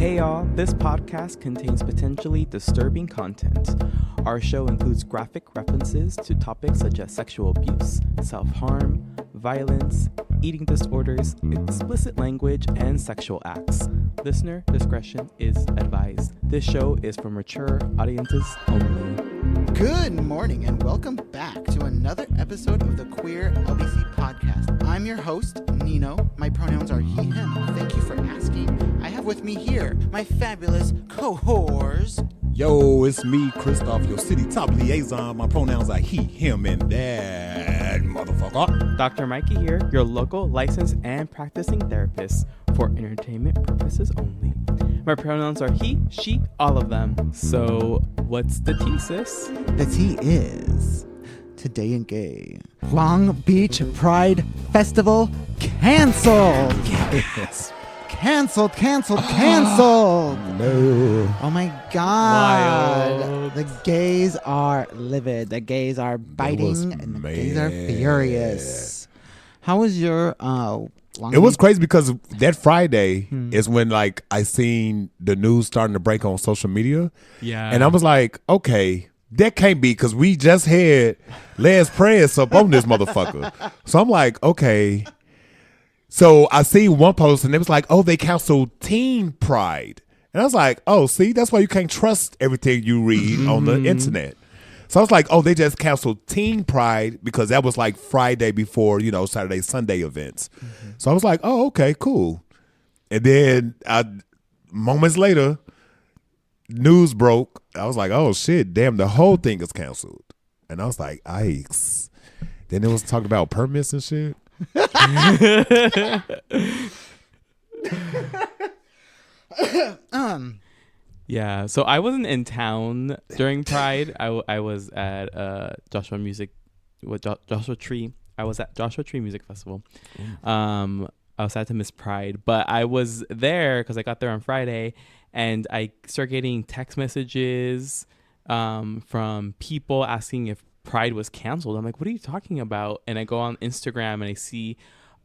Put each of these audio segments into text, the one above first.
Hey y'all, this podcast contains potentially disturbing content. Our show includes graphic references to topics such as sexual abuse, self-harm, violence, eating disorders, explicit language, and sexual acts. Listener discretion is advised. This show is for mature audiences only. Good morning and welcome back to another episode of the Queer LBC podcast. I'm your host, Nino. My pronouns are he, him. Thank you for asking. I have with me here my fabulous cohorts. Yo, it's me, Christoph, your city top liaison. My pronouns are he, him, and that motherfucker. Dr. Mikey here, your local licensed and practicing therapist for entertainment purposes only. My pronouns are he, she, all of them. So, what's the tea, sis? The tea is Today in Gay. Long Beach Pride Festival canceled. Yes. Canceled. No. Oh my God. Wild. The gays are livid. The gays are biting and the gays are furious. How was your It was crazy because that Friday is when like I seen the news starting to break on social media. Yeah. And I was like, okay, that can't be because we just had Les Press up on this motherfucker. So I'm like, okay. So I see one post and it was like, oh, they canceled Teen Pride. And I was like, oh, see, that's why you can't trust everything you read on the internet. So I was like, oh, they just canceled Teen Pride because that was like Friday before, Saturday, Sunday events. So I was like, oh, okay, cool. And then moments later, news broke. I was like, oh, shit, damn, the whole thing is canceled. And I was like, yikes. Then it was talking about permits and shit. Yeah, so I wasn't in town during Pride. I was at Joshua Tree. I was at Joshua Tree Music Festival. I was sad to miss Pride, but I was there because I got there on Friday, and I started getting text messages from people asking if Pride was canceled. I'm like, what are you talking about? And I go on Instagram and I see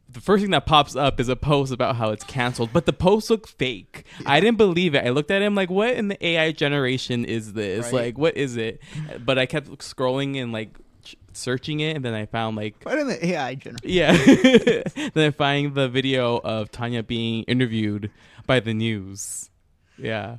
the first thing that pops up is a post about how it's canceled, but the post looked fake. Yeah. I didn't believe it. I looked at it, I'm like, what in the AI generation is this? Right. Like, what is it? But I kept scrolling and like searching it, and then I found like, what in the AI generation? Yeah. Then I find the video of Tanya being interviewed by the news. Yeah.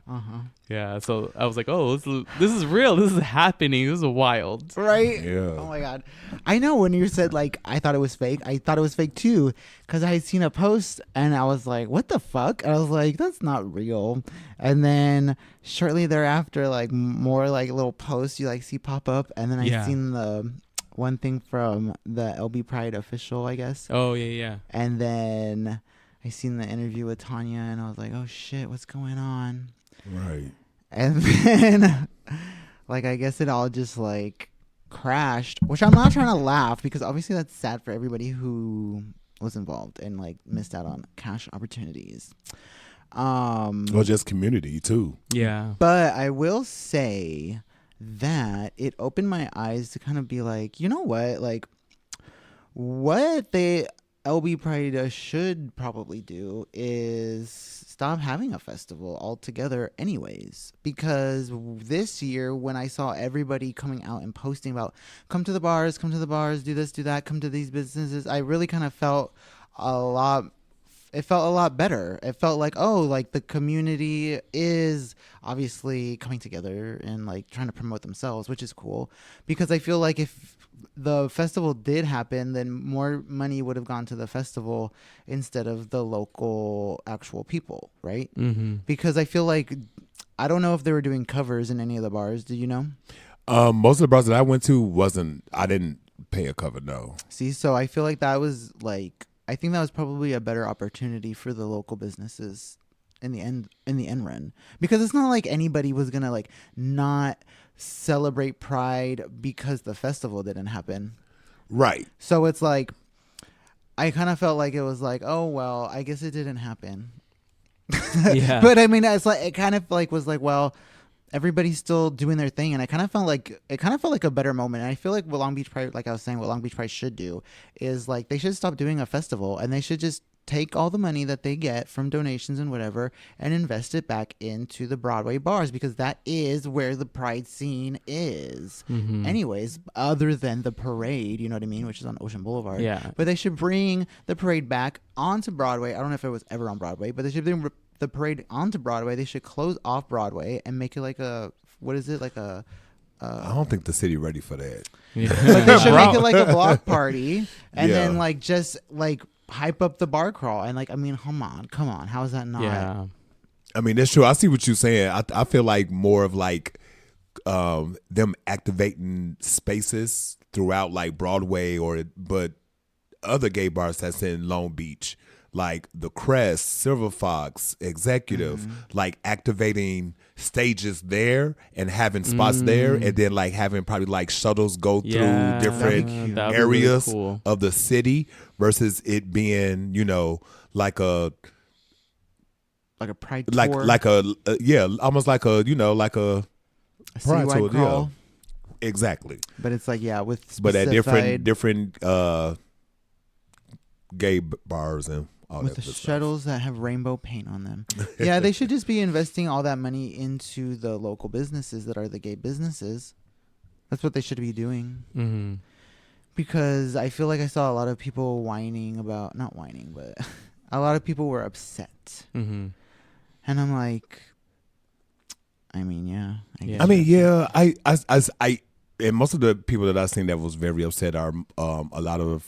Yeah. So I was like, oh, this is real. This is happening. This is wild. Right? Yeah. Oh my God. I know when you said like, I thought it was fake. I thought it was fake too. Cause I had seen a post and I was like, what the fuck? And I was like, that's not real. And then shortly thereafter, like more like little posts you like see pop up. And then I seen the one thing from the LB Pride official, I guess. Oh yeah. And then I seen the interview with Tanya and I was like, oh shit, what's going on? Right. And then like I guess it all just like crashed, which I'm not trying to laugh because obviously that's sad for everybody who was involved and like missed out on cash opportunities. Or just community too. Yeah. But I will say that it opened my eyes to kind of be like, you know what? Like what they LB Pride should probably do is stop having a festival altogether anyways, because this year when I saw everybody coming out and posting about come to the bars, do this, do that, come to these businesses, I really kind of felt it felt a lot better. It felt like, oh, like the community is obviously coming together and like trying to promote themselves, which is cool, because I feel like if the festival did happen, then more money would have gone to the festival instead of the local actual people, right? Because I feel like, I don't know if they were doing covers in any of the bars. Do you know? Most of the bars that I went to I didn't pay a cover, no. See, so I feel like that was like, I think that was probably a better opportunity for the local businesses in the end run, because it's not like anybody was gonna like not celebrate Pride because the festival didn't happen. Right. So it's like, I kind of felt like it was like, oh well, I guess it didn't happen. Yeah. But I mean, it's like, it kind of like was like, well, everybody's still doing their thing, and it kind of felt like a better moment. And I feel like what Long Beach Pride, like I was saying, what Long Beach Pride should do is like they should stop doing a festival and they should just take all the money that they get from donations and whatever and invest it back into the Broadway bars, because that is where the pride scene is. Anyways, other than the parade, you know what I mean, which is on Ocean Boulevard. Yeah. But they should bring the parade back onto Broadway. I don't know if it was ever on Broadway, but they should bring the parade onto Broadway. They should close off Broadway and make it like a, what is it, like a I don't think the city ready for that. Yeah. but they should make it like a block party and Yeah. then like just like hype up the bar crawl. And like, I mean, come on, how is that not? Yeah. I mean, that's true. I see what you're saying. I feel like more of like them activating spaces throughout like Broadway but other gay bars that's in Long Beach, like the Crest, Silver Fox, Executive, like activating stages there and having spots there, and then like having probably like shuttles go through different that'd be areas really cool. of the city versus it being, you know, like a pride like tour, like a almost like a, you know, like a a pride citywide tour, crawl. exactly. But it's like, yeah, with But at specified- different gay bars and all with that the good stuff. shuttles that have rainbow paint on them. Yeah, they should just be investing all that money into the local businesses that are the gay businesses. That's what they should be doing. Because I feel like I saw a lot of people whining about, not whining, but a lot of people were upset. And I'm like, I mean, yeah. Yeah. I mean, yeah, I and most of the people that I've seen that was very upset are a lot of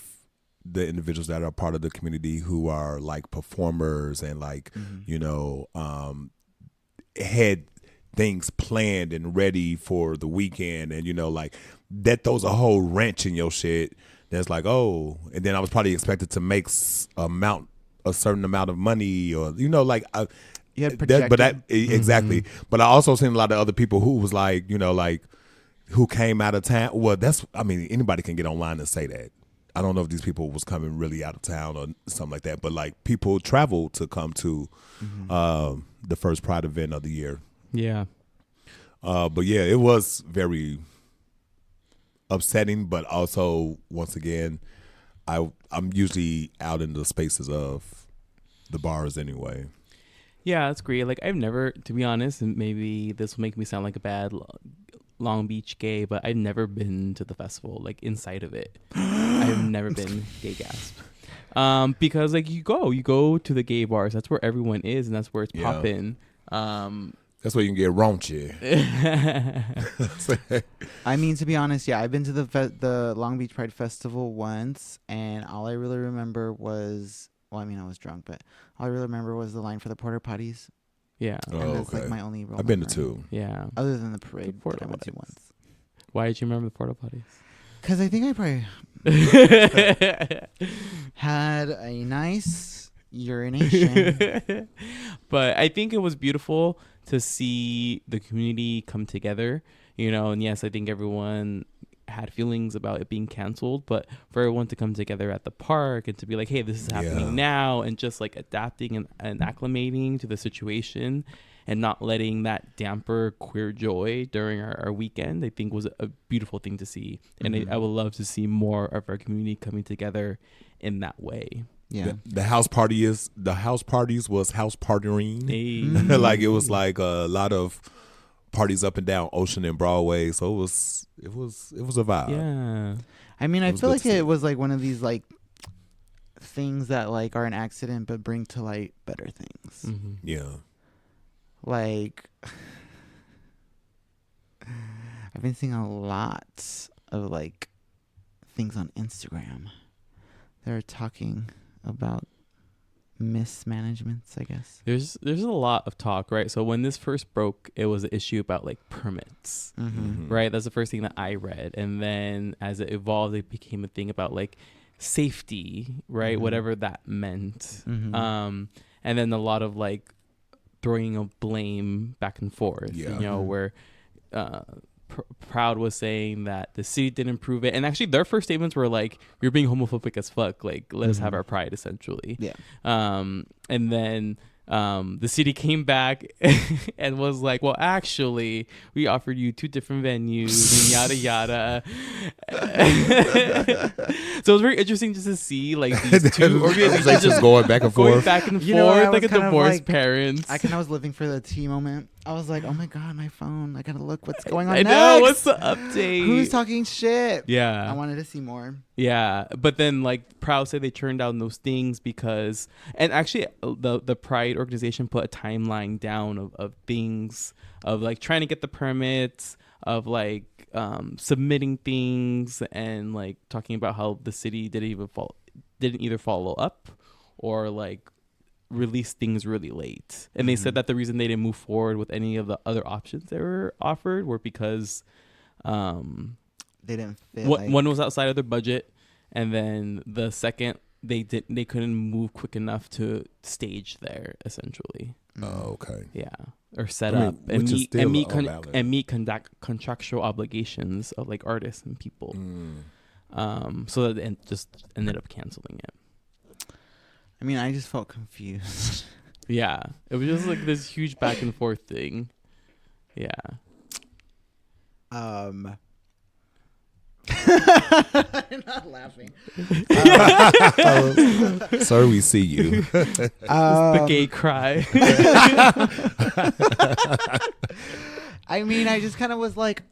the individuals that are part of the community who are like performers and like, you know, had things planned and ready for the weekend, and you know, like that throws a whole wrench in your shit. That's like, oh, and then I was probably expected to make a certain amount of money, or you know, like You had exactly. But I also seen a lot of other people who was like, you know, like who came out of town. Well, I mean, anybody can get online and say that. I don't know if these people was coming really out of town or something like that, but like people traveled to come to the first Pride event of the year. Yeah. But yeah, it was very upsetting, but also once again, I'm usually out in the spaces of the bars anyway. Yeah, that's great. Like I've never, to be honest, and maybe this will make me sound like a bad Long Beach gay, but I've never been to the festival, like inside of it. I've never been gay Gasp. Because like you go to the gay bars, that's where everyone is, and that's where it's popping. That's where you can get raunchy. I mean, to be honest, yeah, I've been to the Long Beach Pride Festival once, and all I really remember was, well, I mean, I was drunk, but all I really remember was the line for the porta potties. Yeah. And that's like my only real I've been to memory. two. Yeah. Other than the parade The porta that I went to potties. once. Why did you remember the porta potties? Because I think I probably had a nice urination. But I think it was beautiful to see the community come together, you know, and yes, I think everyone had feelings about it being canceled, but for everyone to come together at the park and to be like, hey, this is happening now, and just like adapting and acclimating to the situation and not letting that damper queer joy during our weekend, I think was a beautiful thing to see. And I would love to see more of our community coming together in that way. Yeah. The house parties was house partying. Hey. Like it was like a lot of parties up and down Ocean and Broadway, so it was a vibe. Yeah. I mean, I It was feel good like to see. it was like one of these like things that like are an accident but bring to light better things. Mm-hmm. Yeah. Like I've been seeing a lot of like things on Instagram. They're talking about mismanagements, I guess. There's a lot of talk, right? So when this first broke, it was an issue about like permits, right? That's the first thing that I read. And then as it evolved, it became a thing about like safety, right? Whatever that meant. And then a lot of like throwing of blame back and forth, Yeah. you know, where Proud was saying that the city didn't approve it. And actually their first statements were like, you're being homophobic as fuck. Like, let us have our pride, essentially. Yeah. And then the city came back and was like, well, actually, we offered you 2 different venues and yada yada. So it was very interesting just to see like these 2 organizations just going back and going forth. back and You know, I forth like a was kind of divorced like- parents. I kind of was living for the tea moment. I was like, oh my god, my phone. I gotta look what's going on I next. know, what's the update? Who's talking shit? Yeah. I wanted to see more. Yeah, but then like Proud said they turned down those things because, and actually the Pride organization put a timeline down of things of like trying to get the permits, of like submitting things, and like talking about how the city didn't either follow up or like release things really late. And they said that the reason they didn't move forward with any of the other options that were offered were because They didn't fit. one was outside of their budget, and then the second they couldn't move quick enough to stage there essentially. Oh, okay. Yeah, or set I mean, up and which is meet still and meet all valid. and meet contractual obligations of like artists and people. So that it just ended up canceling it. I mean, I just felt confused. Yeah, it was just like this huge back and forth thing. Yeah. I'm not laughing. Sir, we see you. The gay cry. I mean, I just kind of was like,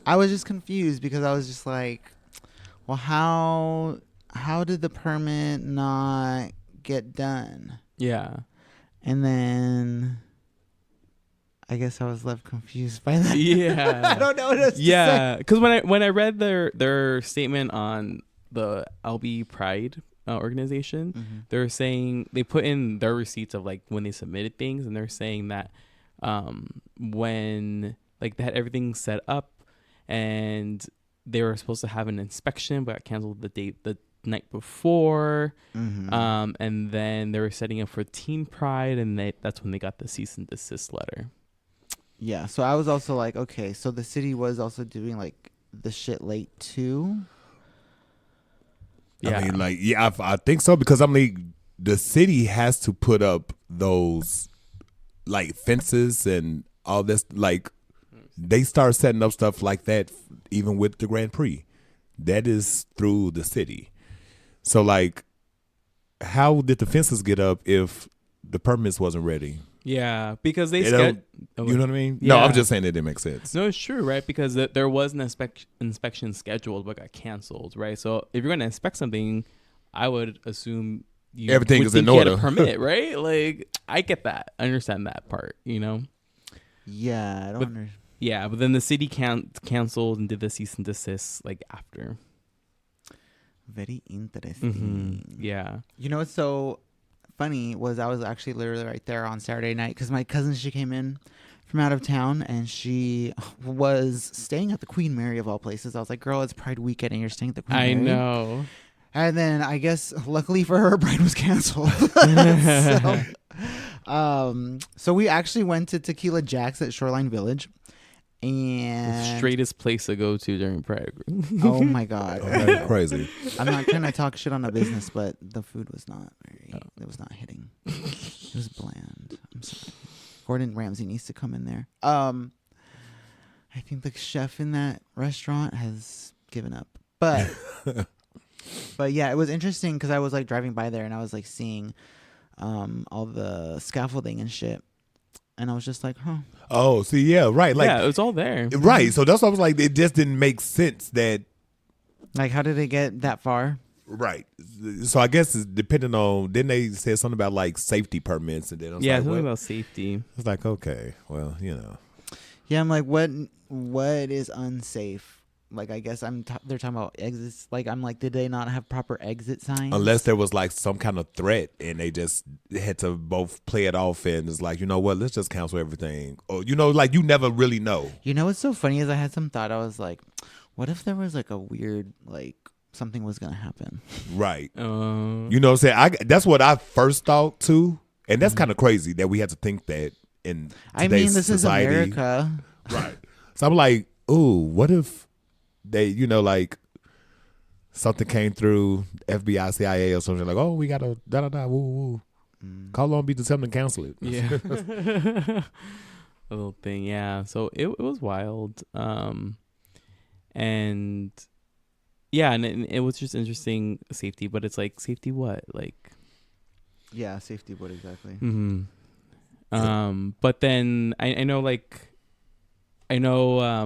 I was just confused because I was just like, well, how did the permit not get done? Yeah. And then I guess I was left confused by that. Yeah. I don't know what else to say. Yeah, because when I read their statement on the LB Pride organization, they're saying they put in their receipts of like when they submitted things, and they're saying that when like they had everything set up and they were supposed to have an inspection but got canceled the night before, and then they were setting up for Teen Pride, and that's when they got the cease and desist letter. Yeah, so I was also like, okay, so the city was also doing like the shit late too. Yeah. I mean, like, yeah, I think so, because I mean, the city has to put up those like fences and all this. Like, they start setting up stuff like that even with the Grand Prix. That is through the city. So, like, how did the fences get up if the permits wasn't ready? Yeah, because they You know what I mean? No, Yeah. I'm just saying it didn't make sense. No, it's true, right? Because there was an inspection scheduled but got canceled, right? So if you're going to inspect something, I would assume Everything would is in think you had a order. permit, right? Like, I get that. I understand that part, you know? Yeah, I don't But- understand. Yeah, but then the city canceled and did the cease and desist like after. Very interesting. Yeah. You know what's so funny was I was actually literally right there on Saturday night because my cousin, she came in from out of town and she was staying at the Queen Mary of all places. I was like, girl, it's Pride weekend and you're staying at the Queen Mary. I know. And then I guess luckily for her, Pride was canceled. So we actually went to Tequila Jack's at Shoreline Village. The And straightest place to go to during Pride. oh my God. Oh, that's crazy. I'm not trying to talk shit on a business, but the food was not it was not hitting. It was bland. I'm sorry. Gordon Ramsay needs to come in there. I think the chef in that restaurant has given up. But but yeah, it was interesting because I was like driving by there and I was like seeing all the scaffolding and shit. And I was just like, huh. Oh, see, yeah, right. Like, yeah, it was all there. right. So that's what I was like, it just didn't make sense that. Like, how did it get that far? Right. So I guess it's depending on, then they said something about like safety permits, and then I was Yeah, like, something what? about safety. It's like, okay, well, you know. Yeah, I'm like, what is unsafe? Like, I guess they're talking about exits. Like, I'm like, did they not have proper exit signs? Unless there was like some kind of threat and they just had to both play it off and it's like, you know what, let's just cancel everything. Or, you know, like you never really know. You know what's so funny is I had some thought. I was like, what if there was like a weird, like, something was going to happen? Right. You Uh, know what I'm saying? That's what I first thought too. And that's kind of crazy that we had to think that in I today's mean, this society. is America. Right. So I'm like, ooh, what if they, you know, like something came through FBI, CIA or something like, oh, we got a da-da-da, woo, woo. Call Long Beach to tell them to cancel it. Yeah. A little thing, yeah. So it was wild. And yeah, and it was just interesting safety, but it's like safety what? Like Yeah, safety what exactly? But then I know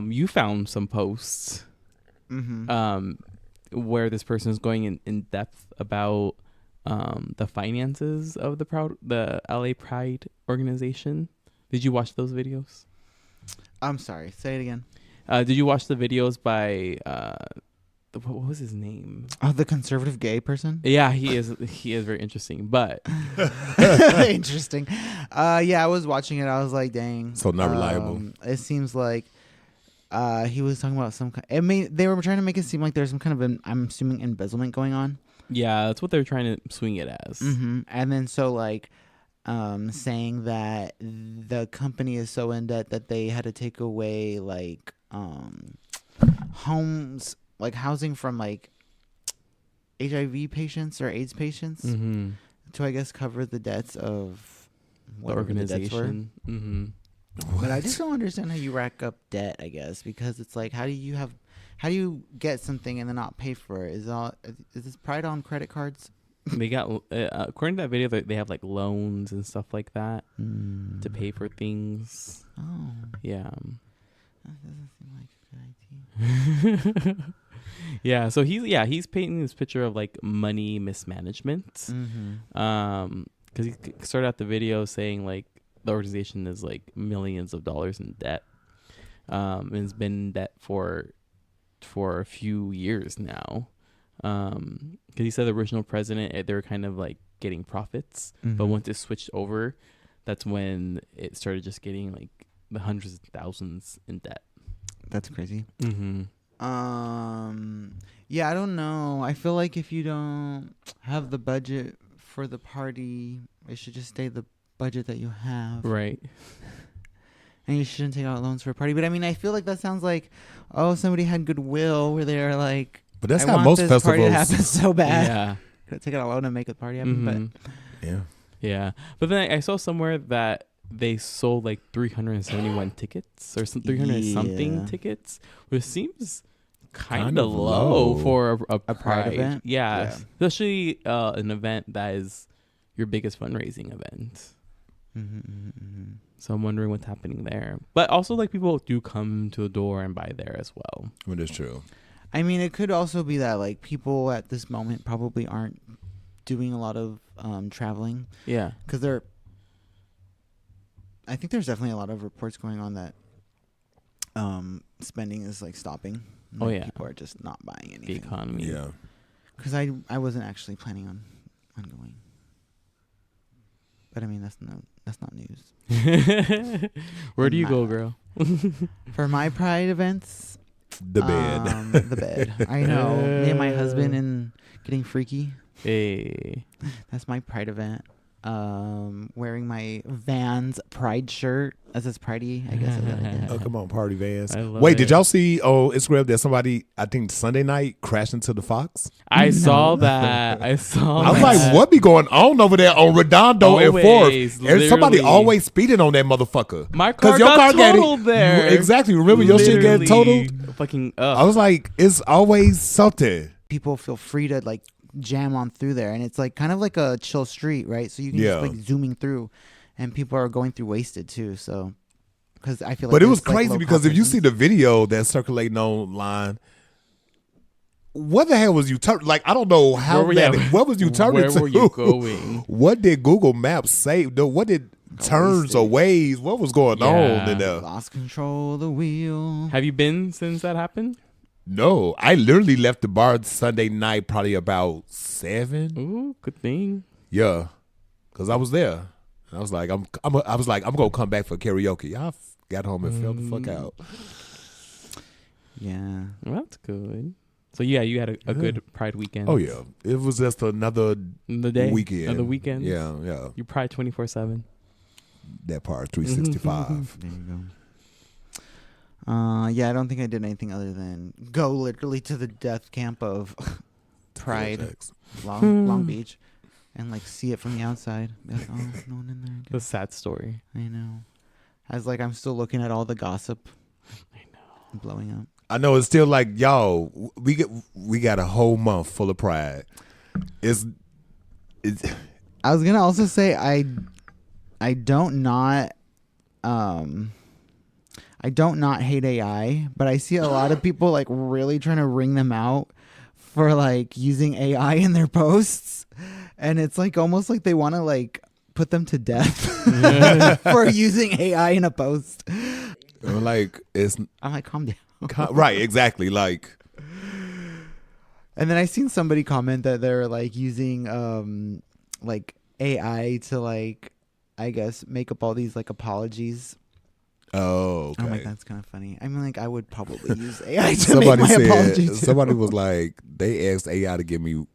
you found some posts where this person is going in depth about the finances of the LA Pride organization. Did you watch those videos? I'm sorry, say it again. Did you watch the videos by what was his name? Oh, the conservative gay person? Yeah, he is very interesting, but interesting. Yeah, I was watching it. I was like, dang. So not reliable. It seems like he was talking about some they were trying to make it seem like there's some kind of I'm assuming embezzlement going on. Yeah, that's what they're trying to swing it as. And then so like saying that the company is so in debt that they had to take away like homes, like housing from like HIV patients or AIDS patients to I guess cover the debts of the organization. But I just don't understand how you rack up debt, I guess, because it's like how do you get something and then not pay for it? Is this Pride on credit cards? They got according to that video, they have like loans and stuff like that to pay for things. Oh, yeah. That doesn't seem like a good idea. Yeah, so he's painting this picture of like money mismanagement. Because he started out the video saying like the organization is like millions of dollars in debt, and has been in debt for a few years now. Because he said the original president, they were kind of like getting profits, but once it switched over, that's when it started just getting like the hundreds of thousands in debt. That's crazy. Yeah, I don't know. I feel like if you don't have the budget for the party, it should just stay the budget that you have. Right. And you shouldn't take out loans for a party. But I mean, I feel like that sounds like, oh, somebody had goodwill where they're like, but that's I how want most this festivals party to happen so bad. Yeah. Could take out a loan and make the party happen. But yeah. But then I saw somewhere that they sold like 371 tickets or some 300 something tickets, which seems kind of low for a Pride event. Yeah. Especially an event that is your biggest fundraising event. So I'm wondering what's happening there. But also, like, people do come to the door and buy there as well. Well, that's true. I mean, it could also be that like people at this moment probably aren't doing a lot of traveling. Yeah, because I think there's definitely a lot of reports going on that spending is like stopping. Oh yeah, people are just not buying anything. The economy. Yeah, because I wasn't actually planning on going, but I mean that's not news. Where do you go, girl? For my Pride events. The bed. The bed. I know. Me and my husband and getting freaky. Hey. That's my Pride event. Wearing my Vans Pride shirt. That says Pridey, I guess. Oh, come on, party Vans. Wait, did y'all see on Instagram that somebody, I think Sunday night, crashed into the Fox? I saw that. I was like, what be going on over there on Redondo and Fourth? And somebody always speeding on that motherfucker. My car got totaled there. Exactly. Remember your shit getting totaled? Fucking I was like, it's always something. People feel free to like jam on through there, and it's like kind of like a chill street, right? So you can just like zooming through, and people are going through wasted too. So because I feel like, but it was crazy because if you see the video that's circulating online, what the hell was you turning? Like, I don't know how what was you turning to? Where were you going? What did Google Maps say? What did turns or ways? What was going on in there? Lost control of the wheel. Have you been since that happened? No, I literally left the bar Sunday night probably about 7. Ooh, good thing. Yeah, because I was there. I was like, I'm gonna come back for karaoke. I got home and fell the fuck out. Yeah, well, that's good. So yeah, you had a good Pride weekend. Oh yeah, it was just another weekend. Another weekend. Yeah. You Pride 24/7. That part 365. There you go. Yeah, I don't think I did anything other than go literally to the death camp of Pride, Long Beach, and like see it from the outside. Be like, oh, no one in there. The sad story. I know. As like I'm still looking at all the gossip. I know. Blowing up. I know it's still like, y'all, we got a whole month full of Pride. It's I was gonna also say I don't not hate AI, but I see a lot of people like really trying to wring them out for like using AI in their posts, and it's like almost like they want to like put them to death for using AI in a post. like I'm like, calm down. Right, exactly. Like, and then I seen somebody comment that they're like using like AI to like, I guess, make up all these like apologies. oh, okay. I'm like, that's kind of funny. I mean, like, I would probably use AI to make my apology too. Somebody was like, they asked AI to give me a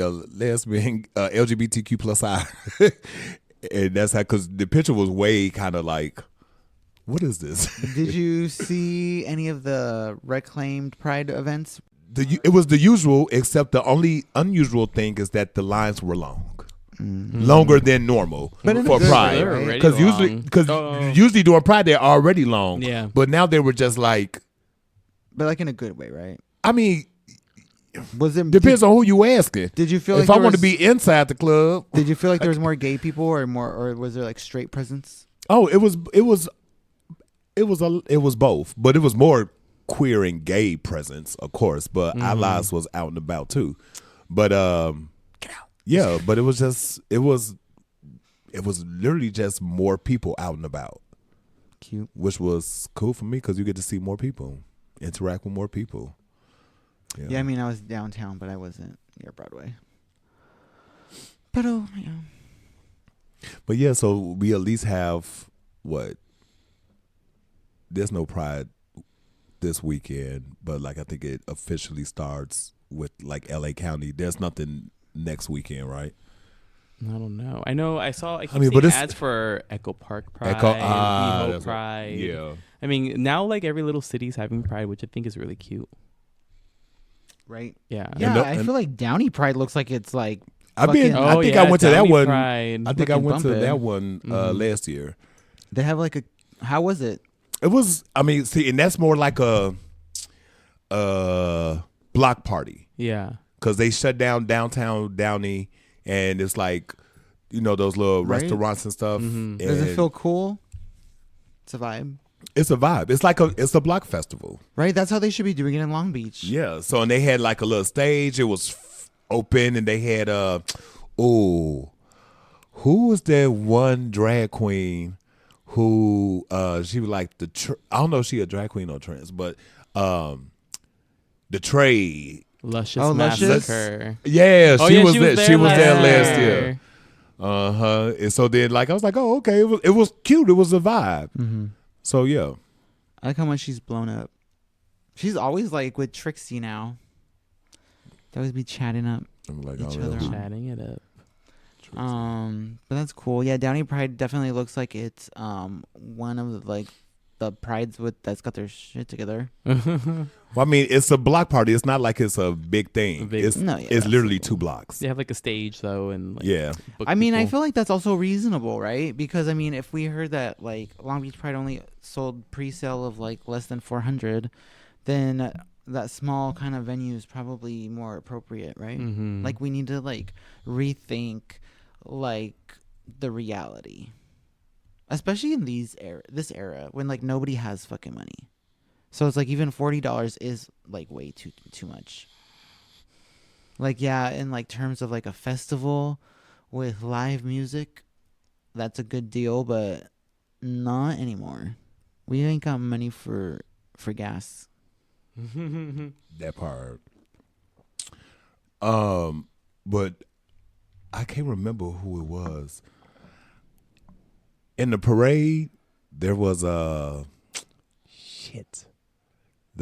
lesbian LGBTQ plus I, and that's how, because the picture was way kind of like, what is this? Did you see any of the reclaimed Pride events? It was the usual, except the only unusual thing is that the lines were long. Mm-hmm. Longer than normal But in a for good Pride, way, They're right? already because long. usually during Pride they're already long. Yeah. But now they were just like, But like in a good way, right? I mean, Was it depends on who you asking. Did you feel like If I there want to was- be inside the club, Did you feel like there was more gay people or was there like straight presence? oh, it was both, but it was more queer and gay presence, of course. But allies was out and about too. But yeah, but it was literally just more people out and about, Cute. which was cool for me because you get to see more people, interact with more people. Yeah, I mean, I was downtown, but I wasn't near Broadway. But oh, yeah. But yeah, so we at least have what? There's no Pride this weekend, but like I think it officially starts with like LA County. There's nothing next weekend, right? I don't know. I know. I keep I mean, seeing but it's- ads for Echo Park Pride, that's WeHo what- Pride. yeah. I mean, now like every little city's having Pride, which I think is really cute. Right. Yeah. Yeah, no- I feel like Downey Pride looks like it's like. I mean, fucking- I think I went to that Downey one. Pride. I think I fucking went to bumpin'. that one last year. They have like a. How was it? It was. I mean, see, and that's more like a block party Yeah. because they shut down downtown Downey, and it's like, you know, those little Right. restaurants and stuff. Does it and feel cool? It's a vibe, It's a vibe. It's like it's a block festival. right? That's how they should be doing it in Long Beach. Yeah. So and they had like a little stage. It was open, and they had who was that one drag queen who she was like I don't know if she a drag queen or trans, but the trade. Luscious Oh, Luscious? Massacre. Yeah, Oh, she yeah, was she there. was She was there there last year. And so then like I was like, oh, okay, it was cute. It was a vibe. Mm-hmm. So yeah. I like how much she's blown up. She's always like with Trixie now. They always be chatting up. I'm like, Each oh, other really? on. Chatting it up. But that's cool. Yeah, Downey Pride definitely looks like it's one of the, like the prides that's got their shit together. Well, I mean, it's a block party. It's not like it's a big thing. It's No, yeah, it's that's literally cool. 2 blocks. They have like a stage though, and like, Yeah. book I mean, I people. feel like that's also reasonable, right? Because I mean, if we heard that like Long Beach Pride only sold pre-sale of like less than 400, then that small kind of venue is probably more appropriate, right? Mhm. Like we need to like rethink like the reality, especially in this era when like nobody has fucking money. So it's like even $40 is like way too much. Like yeah, in like terms of like a festival with live music, that's a good deal, but not anymore. We ain't got money for gas. That part. But I can't remember who it was. In the parade, there was the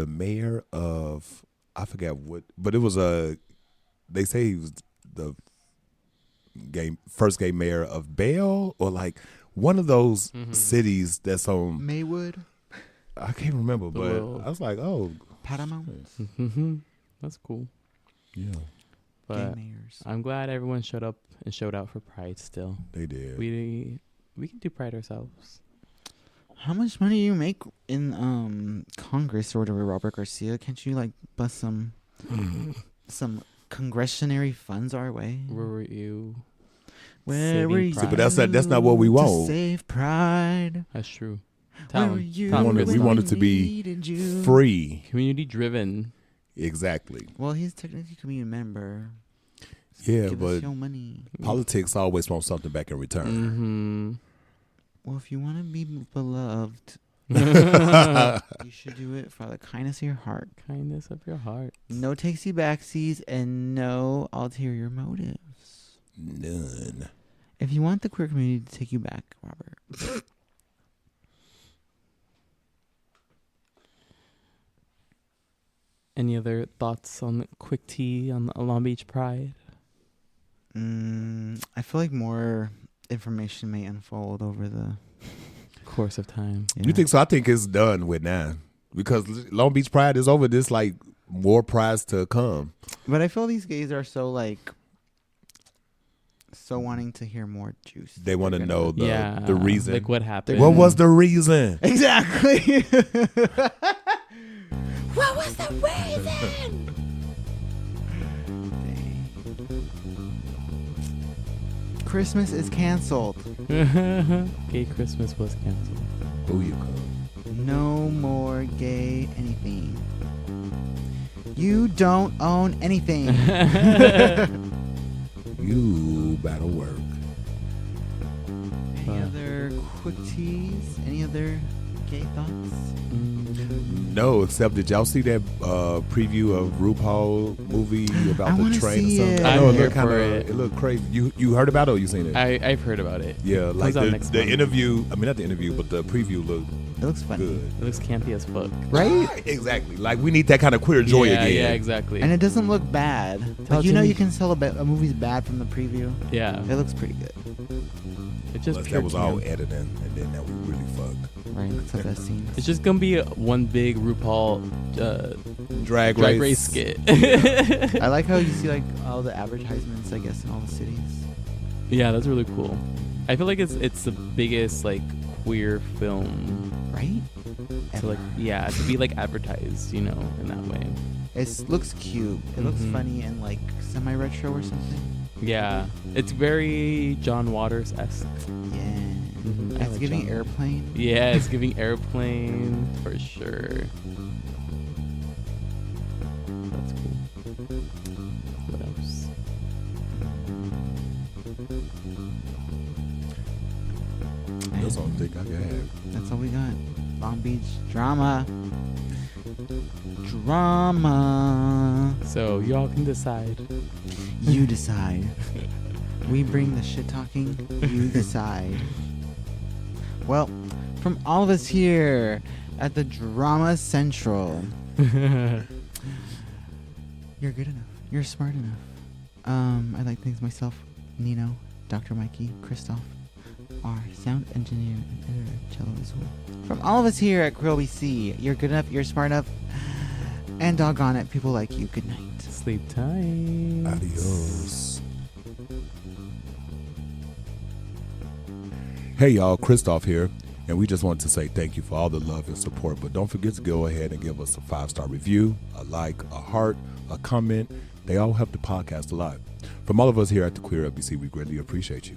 mayor of, I forget what, but it was they say he was the first gay mayor of Bale, or like one of those cities that's on, Maywood, I can't remember, but little- I was like, oh, Paramount. That's cool. yeah. But mayors. I'm glad everyone showed up and showed out for Pride still. They did. We can do Pride ourselves. How much money do you make in Congress or whatever, Robert Garcia? Can't you like bust some congressionary funds our way? Where were you? Where saving were you? Pride? But that's not what we to want. Save Pride. That's true. Where Tell were 'em. you? Tell 'em, we Crystal. want it to be needed you? Free. Community driven. Exactly. Well, he's technically a community member. Yeah, Give us but your money. politics always want something back in return. Mm-hmm. Well, if you want to be beloved, you should do it for the kindness of your heart. Kindness of your heart. No takesy backsies and no ulterior motives. None. If you want the queer community to take you back, Robert. Any other thoughts on the quick tea on the Long Beach Pride? I feel like more information may unfold over the Course of time. You think so? I think it's done with now because Long Beach Pride is over. This like more prides to come. But I feel these gays are so like so wanting to hear more juice. They want to They're know gonna- the reason. Like what happened. What was the reason? Exactly. What was the reason? Christmas is canceled. Gay Christmas was canceled. Who you come? No more gay anything. You don't own anything. You better work. Any other quick teas? Any other gay thoughts? No, except did y'all see that preview of RuPaul movie about I the wanna train or see something? it. I know I'm it here looked kind for of it. it looked crazy. You heard about it or you seen it? I've heard about it. Yeah, like out the next month. interview. I mean, not the interview, but the preview looked It looks funny. good. It looks campy as fuck. Right? Exactly. Like we need that kind of queer joy yeah, again. Yeah, exactly. And it doesn't look bad. Tell Like, you know Jimmy- you can tell a movie's bad from the preview. Yeah. It looks pretty good. It's just Unless pure that was all camp. editing, and then that we really fucked. Right? That's the best scene. It's just gonna be one big RuPaul Drag drag race. race skit. I like how you see like all the advertisements, I guess, in all the cities. Yeah, that's really cool. I feel like it's the biggest like queer film Right? to like to be like advertised, you know, in that way. It looks cute. It looks Mhm. funny and like semi-retro or something. Yeah, it's very John Waters esque. Yeah. Mhm, I It's like giving John. airplane. Yeah, it's giving airplane for sure. That's cool. What else? That's all I think I can have. That's all we got. Long Beach drama. Drama. So y'all can decide. You decide. We bring the shit talking. You decide. Well, from all of us here at the Drama Central, you're good enough. You're smart enough. I like things myself. Nino, Dr. Mikey, Christoph, our sound engineer and editor, Cello as well. From all of us here at Krill BC, you're good enough, you're smart enough, and doggone it, people like you. Good night. Sleep time. Adios. Hey y'all, Christoph here, and we just wanted to say thank you for all the love and support, but don't forget to go ahead and give us a 5-star review, a like, a heart, a comment. They all help the podcast a lot. From all of us here at the Queer LBC, we greatly appreciate you.